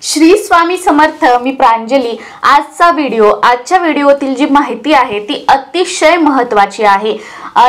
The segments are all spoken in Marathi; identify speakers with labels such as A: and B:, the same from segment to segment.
A: श्री स्वामी समर्थ। मी प्रांजली। आजच्या व्हिडिओतील जी माहिती आहे ती अतिशय महत्त्वाची आहे।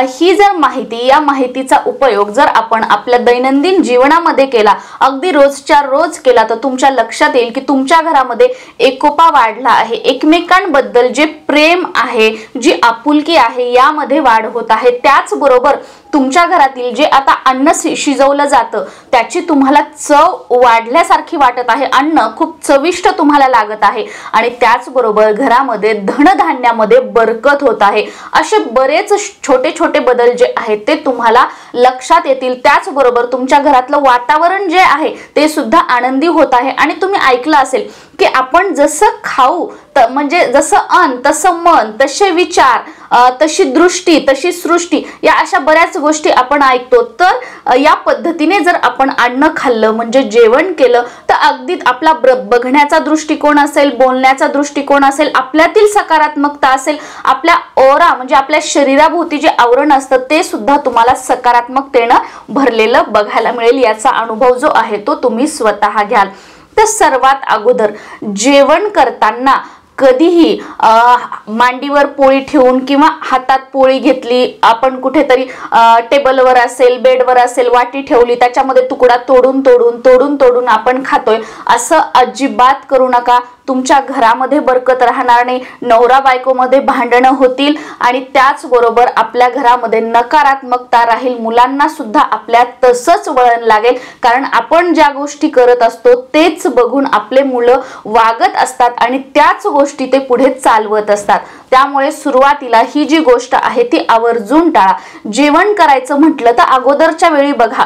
A: ही जर माहिती या माहितीचा उपयोग जर आपण आपल्या दैनंदिन जीवनामध्ये केला, अगदी रोजच्या रोज केला, तर तुमच्या लक्षात येईल की तुमच्या घरामध्ये एकोपा वाढला आहे, एकमेकांबद्दल जे प्रेम आहे, जी आपुलकी आहे यामध्ये वाढ होत आहे। त्याचबरोबर तुमच्या घरातील जे आता अन्न शिजवलं जातं त्याची तुम्हाला चव वाढल्यासारखी वाटत आहे, अन्न खूप चविष्ट तुम्हाला लागत आहे आणि त्याचबरोबर घरामध्ये धनधान्यामध्ये बरकत होत आहे। असे बरेच छोटे छोटे बदल जे आहेत ते तुम्हाला लक्षात येतील। त्याचबरोबर तुमच्या घरातलं वातावरण जे आहे ते सुद्धा आनंदी होत आहे। आणि तुम्ही ऐकलं असेल की आपण जसं खाऊ म्हणजे जसं अन्न तसं मन, तसे विचार, तशी दृष्टी तशी सृष्टी, या अशा बऱ्याच गोष्टी आपण ऐकतो। तर या पद्धतीने जर आपण अन्न खाल्लं म्हणजे जेवण केलं तर अगदी आपला बघण्याचा दृष्टिकोन असेल, बोलण्याचा दृष्टिकोन असेल, आपल्यातील सकारात्मकता असेल, आपल्या ऑरा म्हणजे आपल्या शरीराभोवती जे आवरण असतं ते सुद्धा तुम्हाला सकारात्मकतेने भरलेलं बघायला मिळेल। याचा अनुभव जो आहे तो तुम्ही स्वतः घ्याल। तर सर्वात अगोदर जेवण करताना कधीही मांडीवर पोळी ठेवून किंवा हातात पोळी घेतली, आपण कुठेतरी टेबलवर असेल, बेडवर असेल, वाटी ठेवली, त्याच्यामध्ये तुकडा तोडून आपण खातोय, असं अजिबात करू नका। तुमच्या घरामध्ये बरकत राहणार नाही, नवरा बायकोमध्ये भांडणं होतील आणि त्याचबरोबर आपल्या घरामध्ये नकारात्मकता राहील। मुलांना सुद्धा आपल्या तसंच वळण लागेल, कारण आपण ज्या गोष्टी करत असतो तेच बघून आपले मुलं वागत असतात आणि त्याच गोष्टी ते पुढे चालवत असतात। त्यामुळे सुरुवातीला ही जी गोष्ट आहे ती आवर्जून टाळा। जेवण करायचं म्हटलं तर अगोदरच्या वेळी बघा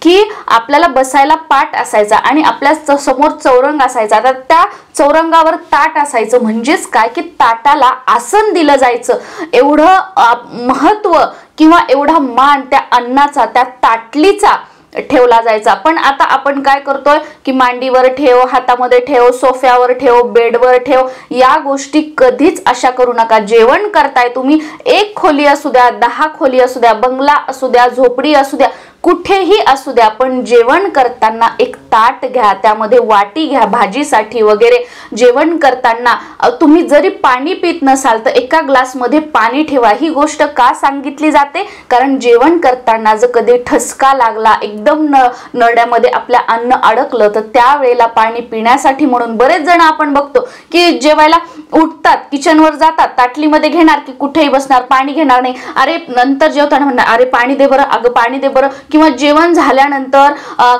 A: की आपल्याला बसायला पाट असायचा आणि आपल्या समोर चौरंग असायचा, तर त्या चौरंगावर ताट असायचं। म्हणजेच काय की ताटाला आसन दिलं जायचं, एवढं महत्व किंवा एवढा मान त्या अन्नाचा, त्या ताटलीचा ठेवला जायचा। पण आता आपण काय करतोय की मांडीवर ठेव, हातामध्ये ठेव, सोफ्यावर ठेव, बेडवर ठेव, या गोष्टी कधीच अशा करू नका। जेवण करताय तुम्ही, एक खोली असू द्या, 10 खोली असू द्या, बंगला असू द्या, झोपडी असू द्या, कुठेही असू द्या, पण जेवण करताना एक ताट घ्या, त्यामध्ये वाटी घ्या भाजीसाठी वगैरे। जेवण करताना तुम्ही जरी पाणी पित नसाल तर एका ग्लासमध्ये पाणी ठेवा। ही गोष्ट का सांगितली जाते, कारण जेवण करताना जर कधी ठसका लागला, एकदम नळ्यामध्ये आपल्या अन्न अडकलं, तर त्यावेळेला पाणी पिण्यासाठी म्हणून बरेच जण आपण बघतो की जेवायला उठतात, किचनवर जातात, ताटलीमध्ये घेणार की कुठेही बसणार, पाणी घेणार नाही, अरे नंतर जेवताना म्हणणार अरे पाणी दे बरं, अगं पाणी दे बरं, किंवा जेवण झाल्यानंतर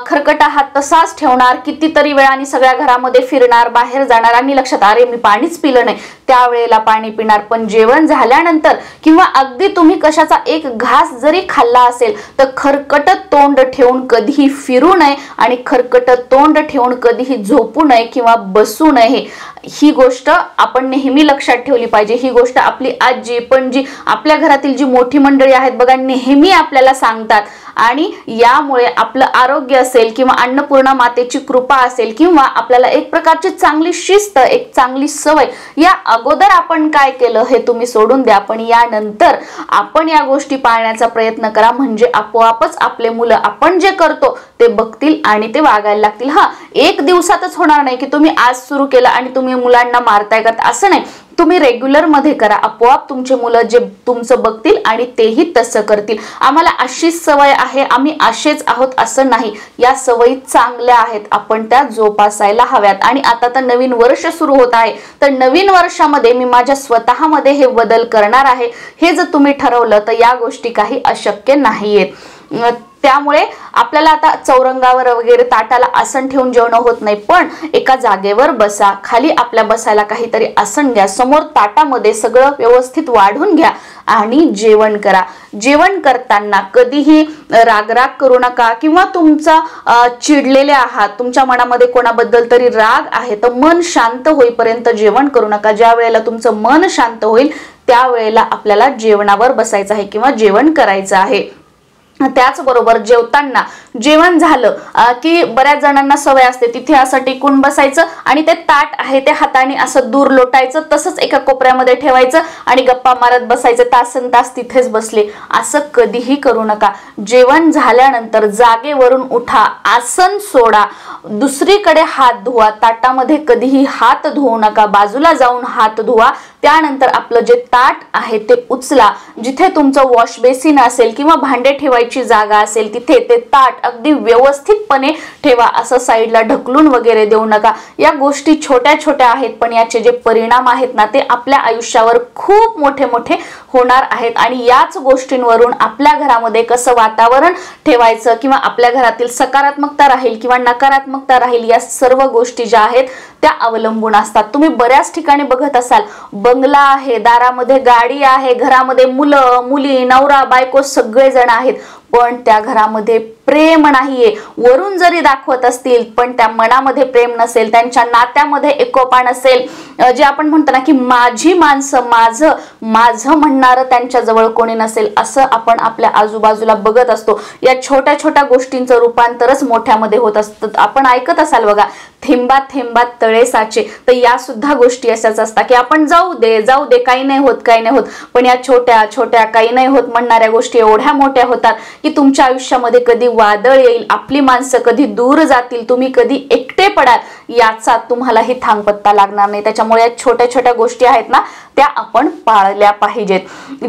A: खरकटा हात तसाच ठेवणार, कितीतरी वेळाने सगळ्या घरामध्ये फिरणार, बाहेर जाणार आणि लक्षात अरे मी पाणीच पिलं नाही, त्यावेळेला पाणी पिणार। पण जेवण झाल्यानंतर किंवा अगदी तुम्ही कशाचा एक घास जरी खाल्ला असेल तर खरकट तोंड ठेवून कधीही फिरू नये आणि खरकट तोंड ठेवून कधीही झोपू नये किंवा बसू नये। ही गोष्ट आपण नेहमी लक्षात ठेवली पाहिजे। ही गोष्ट आपली आजी, पणजी, आपल्या घरातील जी मोठी मंडळी आहेत बघा, नेहमी आपल्याला सांगतात आणि यामुळे आपलं आरोग्य असेल किंवा अन्नपूर्णा मातेची कृपा असेल किंवा आपल्याला एक प्रकारची चांगली शिस्त, एक चांगली सवय, या अगोदर आपण काय केलं हे तुम्ही सोडून द्या, पण यानंतर आपण या गोष्टी पाळण्याचा प्रयत्न करा, म्हणजे आपोआपच आपले मुलं आपण जे करतो ते बघतील आणि ते वागायला लागतील। हा एक दिवसातच होणार नाही की तुम्ही आज सुरू केलं आणि तुम्ही मुलांना मारताय का, असं नाही, तुम्ही रेग्युलर मध्ये करा, आपोआप तुमचे मुलं जे तुमचं बघतील आणि तेही तसं करतील। आम्हाला अशीच सवय आहे, आम्ही असेच आहोत असं नाही, या सवयी चांगल्या आहेत, आपण त्या जोपासायला हव्यात। आणि आता तर नवीन वर्ष सुरू होत आहे, तर नवीन वर्षामध्ये मी माझ्या स्वतःमध्ये हे बदल करणार आहे, हे जर तुम्ही ठरवलं तर या गोष्टी काही अशक्य नाहीयेत। त्यामुळे आपल्याला आता चौरंगावर वगैरे ताटाला आसन ठेवून जेवण होत नाही, पण एका जागेवर बसा, खाली आपल्या बसायला काहीतरी आसन घ्या, समोर ताटामध्ये सगळं व्यवस्थित वाढून घ्या आणि जेवण करा। जेवण करताना कधीही रागराग करू नका किंवा तुमचा चिडलेले आहात, तुमच्या मनामध्ये कोणाबद्दल तरी राग आहे, तर मन शांत होईपर्यंत जेवण करू नका। ज्या वेळेला तुमचं मन शांत होईल त्यावेळेला आपल्याला जेवणावर बसायचं आहे किंवा जेवण करायचं आहे। त्याचबरोबर जेवताना जेवण झालं की बऱ्याच जणांना सवय असते तिथे असं टिकून बसायचं आणि ते ताट आहे ते हाताने असं दूर लोटायचं, तसंच एका कोपऱ्यामध्ये ठेवायचं आणि गप्पा मारत बसायचं, तासन तास तिथेच बसले. असं कधीही करू नका. जेवण झाल्यानंतर जागेवरून उठा, आसन सोडा, दुसरीकडे हात धुवा. ताटामध्ये कधीही हात धुवू नका, बाजूला जाऊन हात धुवा. त्यानंतर आपलं जे ताट आहे ते उचला. जिथे तुमचं वॉश बेसिन असेल किंवा भांडे ठेवायची जागा असेल तिथे ते ताट अगदी व्यवस्थितपणे ठेवा. असं साईडला ढकलून वगैरे देऊ नका. या गोष्टी छोट्या छोट्या आहेत पण याचे जे परिणाम आहेत ना ते आपल्या आयुष्यावर खूप मोठे मोठे होणार आहेत. आणि याच गोष्टींवरून आपल्या घरामध्ये कसं वातावरण ठेवायचं किंवा आपल्या घरातील सकारात्मकता राहील किंवा नकारात्मकता राहील या सर्व गोष्टी ज्या आहेत त्या अवलंबून असतात. तुम्ही बऱ्याच ठिकाणी बघत असाल, बंगला आहे, दारामध्ये गाडी आहे, घरामध्ये मुलं मुली नवरा बायको सगळे जण आहेत पण त्या घरामध्ये प्रेम नाहीये. वरून जरी दाखवत असतील पण त्या मनामध्ये प्रेम नसेल, त्यांच्या नात्यामध्ये एकोपा नसेल, जे आपण म्हणतो ना की माझी माणसं, माझं माझं म्हणणारं त्यांच्या जवळ कोणी नसेल, असं आपण आपल्या आजूबाजूला बघत असतो. या छोट्या छोट्या गोष्टींचं रूपांतरच मोठ्यामध्ये होत असतं. आपण ऐकत असाल बघा, थेंबात थेंबात तळे साचे. तर या सुद्धा गोष्टी अशाच असतात की आपण जाऊ दे जाऊ दे, काही नाही होत काही नाही होत, पण या छोट्या छोट्या काही नाही होत म्हणणाऱ्या गोष्टी एवढ्या मोठ्या होतात की तुमच्या आयुष्यामध्ये कधी वादळ येईल, आपली माणसं कधी दूर जातील, तुम्ही कधी एकटे पडाल याचा तुम्हालाही थांगपत्ता लागणार नाही. त्याच्यामुळे या छोट्या छोट्या गोष्टी आहेत ना त्या आपण पाळल्या पाहिजेत.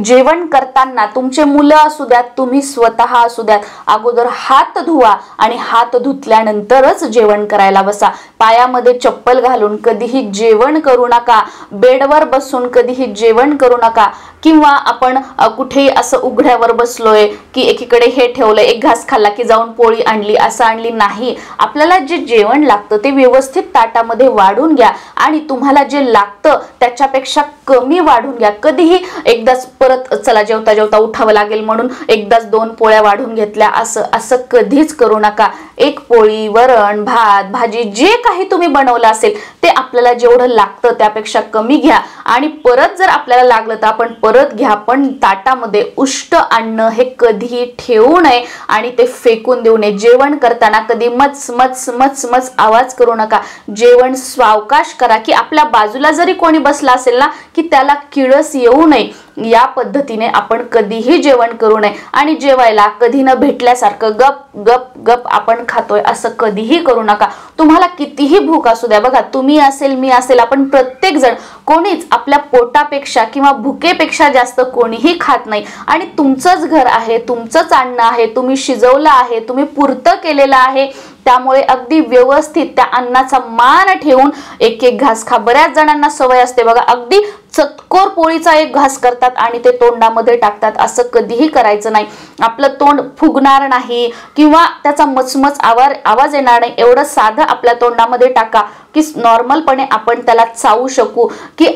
A: जेवण करताना तुमचे मुलं असू द्यात, तुम्ही स्वतः असू द्यात, अगोदर हात धुवा आणि हात धुतल्यानंतरच जेवण करायला बसा. पायामध्ये चप्पल घालून कधीही जेवण करू नका. बेडवर बसून कधीही जेवण करू नका. किंवा आपण कुठेही असं उघड्यावर बसलोय की एकीकडे हे ठेवलं, एक घास खाल्ला की जाऊन पोळी आणली, असं आणली नाही. आपल्याला जे जेवण लागतं ते व्यवस्थित ताटामध्ये वाढून घ्या आणि तुम्हाला जे लागतं त्याच्यापेक्षा कमी वाढून घ्या. कधीही एकदाच परत चला जेवता जेवता उठावं लागेल म्हणून एकदाच 2 पोळ्या वाढून घेतल्या असं कधीच करू नका. एक पोळी, वरण, भात, भाजी जे काही तुम्ही बनवलं असेल ते आपल्याला जेवढं लागतं त्यापेक्षा कमी घ्या आणि परत जर आपल्याला लागलं तर आपण परत घ्या. पण ताटामध्ये उष्ट अन्न हे कधीही ठेवू नये आणि ते फेकून देऊ नये. जेवण करताना कधी मच मच मच मच आवाज करू नका. जेवण सावकाश करा की आपल्या बाजूला जरी कोणी बसला असेल ना की त्याला किळस येऊ नये. या पद्धतीने आपण कधीही जेवण करू नये आणि जेवायला कधी न भेटल्यासारखं गप गप गप आपण खातोय असं कधीही करू नका. तुम्हाला कितीही भूक असू द्या, बघा तुम्ही असेल मी असेल आपण प्रत्येक जण कोणीच आपल्या पोटापेक्षा किंवा भुकेपेक्षा जास्त कोणीही खात नाही आणि तुमचंच घर आहे, तुमचंच अन्न आहे, तुम्ही शिजवलं आहे, तुम्ही पुरतं केलेलं आहे. त्यामुळे अगदी व्यवस्थित त्या अन्नाचा मान ठेवून एक एक घास खा. बऱ्याच जणांना सवय असते बघा, अगदी चतकोर पोळीचा एक घास करतात आणि ते तोंडामध्ये टाकतात. असं कधीही करायचं नाही. आपलं तोंड फुगणार नाही किंवा त्याचा मचमच आवाज येणार नाही एवढं साधं आपल्या तोंडामध्ये टाका की नॉर्मलपणे आपण त्याला चावू शकू. की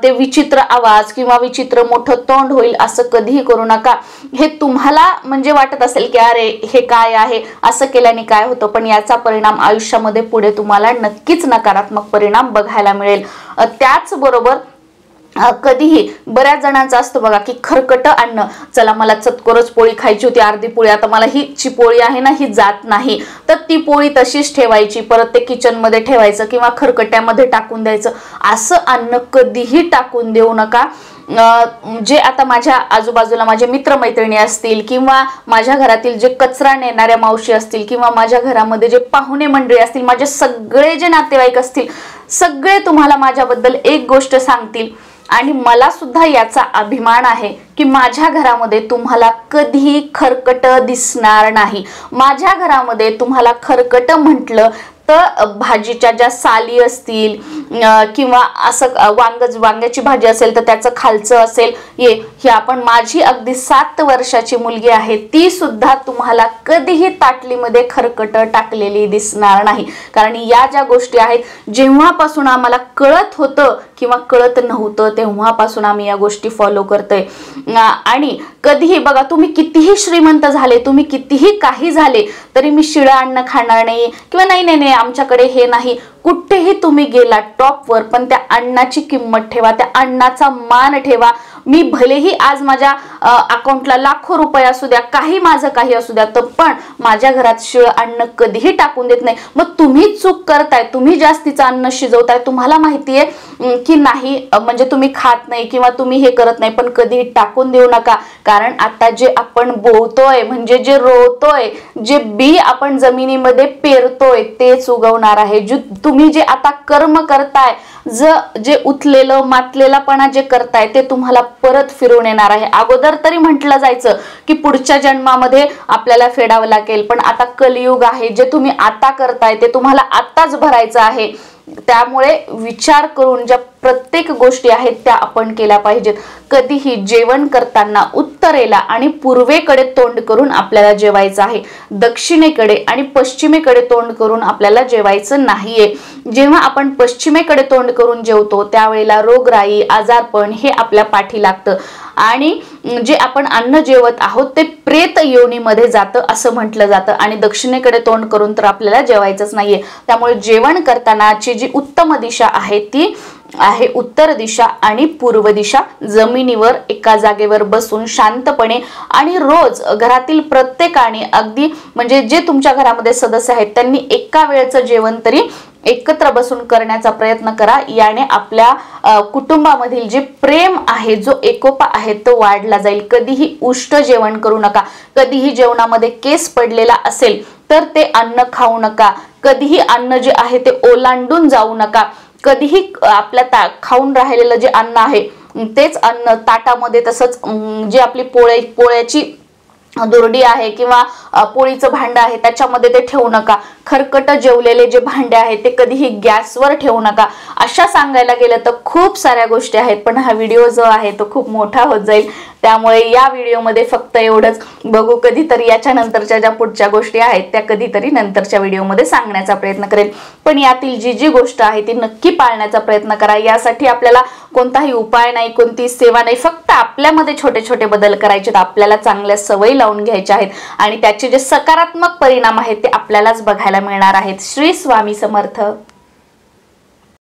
A: ते विचित्र आवाज किंवा विचित्र मोठं तोंड होईल असं कधीही करू नका. हे तुम्हाला म्हणजे वाटत असेल की अरे हे काय आहे, असं केल्याने काय होतं, पण याचा परिणाम आयुष्यामध्ये पुढे तुम्हाला नक्कीच नकारात्मक परिणाम बघायला मिळेल. त्याचबरोबर कधीही बऱ्याच जणांचं असतं बघा की खरकट अन्न, चला मला चतकोरच पोळी खायची होती, अर्धी पोळी, आता मला ही जी पोळी आहे ना ही जात नाही, तर ती पोळी तशीच ठेवायची, परत ते किचन मध्ये ठेवायचं किंवा खरकट्यामध्ये टाकून द्यायचं. असं अन्न कधीही टाकून देऊ नका. जे आता माझ्या आजूबाजूला माझे मित्रमैत्रिणी असतील किंवा माझ्या घरातील जे कचरा नेणाऱ्या मावशी असतील किंवा माझ्या घरामध्ये जे पाहुणे मंडळी असतील, माझे सगळे जे नातेवाईक असतील, सगळे तुम्हाला माझ्याबद्दल एक गोष्ट सांगतील आणि मला सुद्धा याचा अभिमान आहे की माझ्या घरामध्ये तुम्हाला कधीही खरकट दिसणार नाही. माझ्या घरामध्ये तुम्हाला खरकट म्हटलं तर भाजीच्या ज्या साली असतील किंवा असं वांग्याची भाजी असेल तर त्याचं खालचं असेल, हे आपण माझी अगदी 7 वर्षाची मुलगी आहे ती सुद्धा तुम्हाला कधीही ताटलीमध्ये खरकट टाकलेली दिसणार नाही. कारण या ज्या गोष्टी आहेत जेव्हापासून आम्हाला कळत होतं किंवा कळत नव्हतं तेव्हापासून आम्ही या गोष्टी फॉलो करतोय. आणि कधीही बघा तुम्ही कितीही श्रीमंत झाले, तुम्ही कितीही काही झाले तरी मी शिळं अन्न खाणार नाही किंवा नाही आमच्याकडे हे नाही, कुठेही तुम्ही गेला टॉपवर, पण त्या अन्नाची किंमत ठेवा, त्या अन्नाचा मान ठेवा. मी भलेही आज माझ्या अकाउंटला लाखो रुपये असू द्या, काही माझं काही असू द्या, तर पण माझ्या घरात शिळ अन्न कधीही टाकून देत नाही. मग तुम्ही चूक करताय, तुम्ही जास्तीचं अन्न शिजवताय, तुम्हाला माहितीये की नाही, म्हणजे तुम्ही खात नाही किंवा तुम्ही हे करत नाही, पण कधीही टाकून देऊ नका. कारण आता जे आपण बोलतोय, म्हणजे जे रोवतोय, जे बी आपण जमिनीमध्ये पेरतोय तेच उगवणार आहे. तुम्ही जे आता कर्म करताय, जे उथलेलं मातलेलापणा जे करताय ते तुम्हाला परत फिरवून येणार आहे. अगोदर तरी म्हटलं जायचं की पुढच्या जन्मामध्ये आपल्याला फेडावं लागेल, पण आता कलियुग आहे. जे तुम्ही आता करताय ते तुम्हाला आत्ताच भरायचं आहे. त्यामुळे विचार करून ज्या प्रत्येक गोष्टी आहेत त्या आपण केल्या पाहिजेत. कधीही जेवण करताना उत्तरेला आणि पूर्वेकडे तोंड करून आपल्याला जेवायचं आहे. दक्षिणेकडे आणि पश्चिमेकडे तोंड करून आपल्याला जेवायचं नाहीये. जेव्हा आपण पश्चिमेकडे तोंड करून जेवतो त्यावेळेला रोगराई, आजारपण हे आपल्या पाठी लागतं आणि जे आपण अन्न जेवत आहोत ते प्रेत योनीमध्ये जातं असं म्हटलं जातं. आणि दक्षिणेकडे तोंड करून तर आपल्याला जेवायचंच नाहीये. त्यामुळे जेवण करतानाची जी उत्तम दिशा आहे ती आहे उत्तर दिशा आणि पूर्व दिशा. जमिनीवर एका जागेवर बसून शांतपणे आणि रोज घरातील प्रत्येकाने, अगदी म्हणजे जे तुमच्या घरामध्ये सदस्य आहेत त्यांनी एका वेळचं जेवण तरी एकत्र बसून करण्याचा प्रयत्न करा. याने आपल्या कुटुंबामधील जे प्रेम आहे, जो एकोपा आहे तो वाढला जाईल. कधीही उष्ट जेवण करू नका. कधीही जेवणामध्ये केस पडलेला असेल तर ते अन्न खाऊ नका. कधीही अन्न जे आहे ते ओलांडून जाऊ नका. कधीही आपल्या खाऊन राहिलेलं जे अन्न आहे तेच अन्न ताटामध्ये तसंच जे आपली पोळ्याची दुर्डी आहे किंवा पोळीचं भांडं आहे त्याच्यामध्ये ते ठेवू नका. खरकट जेवलेले जे भांडे आहेत ते कधीही गॅसवर ठेवू नका. अशा सांगायला गेलं तर खूप साऱ्या गोष्टी आहेत, पण हा व्हिडिओ जो आहे तो खूप मोठा होत जाईल. त्यामुळे या व्हिडिओमध्ये फक्त एवढंच. बघू कधीतरी याच्या नंतरच्या ज्या पुढच्या गोष्टी आहेत त्या कधीतरी नंतरच्या व्हिडिओमध्ये सांगण्याचा प्रयत्न करेल. पण यातील जी गोष्ट आहे ती नक्की पाळण्याचा प्रयत्न करा. यासाठी आपल्याला कोणताही उपाय नाही, कोणती सेवा नाही, फक्त आपल्यामध्ये छोटे छोटे बदल करायचे, आपल्याला चांगल्या सवयी लावून घ्यायच्या आहेत आणि त्याचे जे सकारात्मक परिणाम आहेत ते आपल्यालाच बघायला मिळणार आहेत. श्री स्वामी समर्थ.